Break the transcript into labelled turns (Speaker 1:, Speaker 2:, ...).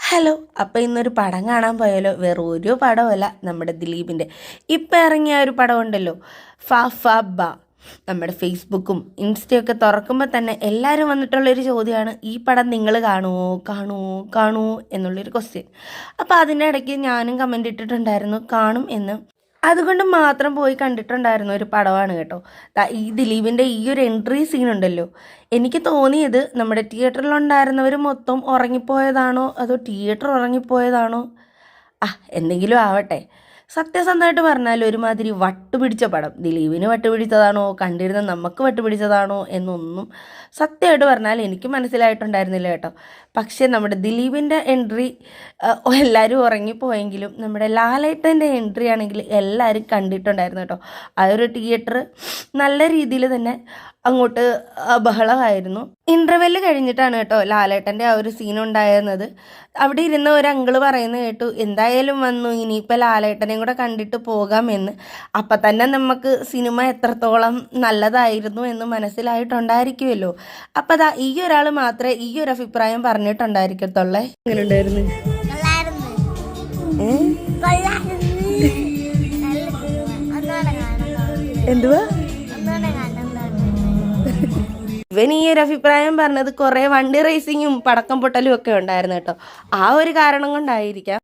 Speaker 1: Hello, അപ്പോൾ ഇന്നൊരു പടം കാണാൻ പോയാലോ? വേറെ ഒരു പടമല്ല, നമ്മുടെ ദിലീപിൻ്റെ ഇപ്പം ഇറങ്ങിയ ഒരു പടമുണ്ടല്ലോ, ഫ ഫ ബ. നമ്മുടെ ഫേസ്ബുക്കും ഇൻസ്റ്റയൊക്കെ തുറക്കുമ്പോൾ തന്നെ എല്ലാവരും വന്നിട്ടുള്ളൊരു ചോദ്യമാണ്, ഈ പടം നിങ്ങൾ കാണുമോ കാണുമോ കാണുമോ എന്നുള്ളൊരു ക്വസ്റ്റ്യൻ. അപ്പോൾ അതിൻ്റെ ഇടയ്ക്ക് ഞാനും കമൻ്റ് ഇട്ടിട്ടുണ്ടായിരുന്നു കാണും എന്ന്. അതുകൊണ്ട് മാത്രം പോയി കണ്ടിട്ടുണ്ടായിരുന്ന ഒരു പടമാണ് കേട്ടോ. ഈ ദിലീപിൻ്റെ ഈ ഒരു എൻട്രി സീൻ ഉണ്ടല്ലോ, എനിക്ക് തോന്നിയത് നമ്മുടെ തിയേറ്ററിലുണ്ടായിരുന്നവർ മൊത്തം ഉറങ്ങിപ്പോയതാണോ അതോ തിയേറ്റർ ഉറങ്ങിപ്പോയതാണോ, എന്തെങ്കിലും ആവട്ടെ. സത്യസന്ധമായിട്ട് പറഞ്ഞാൽ ഒരുമാതിരി വട്ടുപിടിച്ച പടം. ദിലീപിന് വട്ടുപിടിച്ചതാണോ കണ്ടിരുന്ന നമുക്ക് വട്ടുപിടിച്ചതാണോ എന്നൊന്നും സത്യമായിട്ട് പറഞ്ഞാൽ എനിക്ക് മനസ്സിലായിട്ടുണ്ടായിരുന്നില്ല കേട്ടോ. പക്ഷേ നമ്മുടെ ദിലീപിൻ്റെ എൻട്രി എല്ലാവരും ഉറങ്ങിപ്പോയെങ്കിലും നമ്മുടെ ലാലേട്ടൻ്റെ എൻട്രി ആണെങ്കിൽ എല്ലാവരും കണ്ടിട്ടുണ്ടായിരുന്നു കേട്ടോ. ആ ഒരു തിയേറ്റർ നല്ല രീതിയിൽ തന്നെ അങ്ങോട്ട് ബഹളമായിരുന്നു. ഇൻ്റർവെല്ല് കഴിഞ്ഞിട്ടാണ് കേട്ടോ ലാലേട്ടൻ്റെ ആ ഒരു സീൻ ഉണ്ടായിരുന്നത്. അവിടെ ഇരുന്ന ഒരു അങ്കിള് പറയുന്നത് കേട്ടു, എന്തായാലും വന്നു, ഇനിയിപ്പോൾ ലാലേട്ടനെയും കൂടെ കണ്ടിട്ട് പോകാമെന്ന്. അപ്പം തന്നെ നമുക്ക് സിനിമ എത്രത്തോളം നല്ലതായിരുന്നു എന്ന് മനസ്സിലായിട്ടുണ്ടായിരിക്കുമല്ലോ. അപ്പം ഈ ഒരാൾ മാത്രമേ ഈ ഒരു അഭിപ്രായം പറഞ്ഞിട്ടുണ്ടായിരിക്കത്തുള്ളേ. എങ്ങനെ ഉണ്ടായിരുന്നു? എന്തുവാ ഇവൻ ഈ ഒരു അഭിപ്രായം പറഞ്ഞത് കുറേ വണ്ടി റേസിങ്ങും പടക്കം പൊട്ടലും ഒക്കെ ഉണ്ടായിരുന്നു കേട്ടോ. ആ ഒരു കാരണം കൊണ്ടായിരിക്കാം.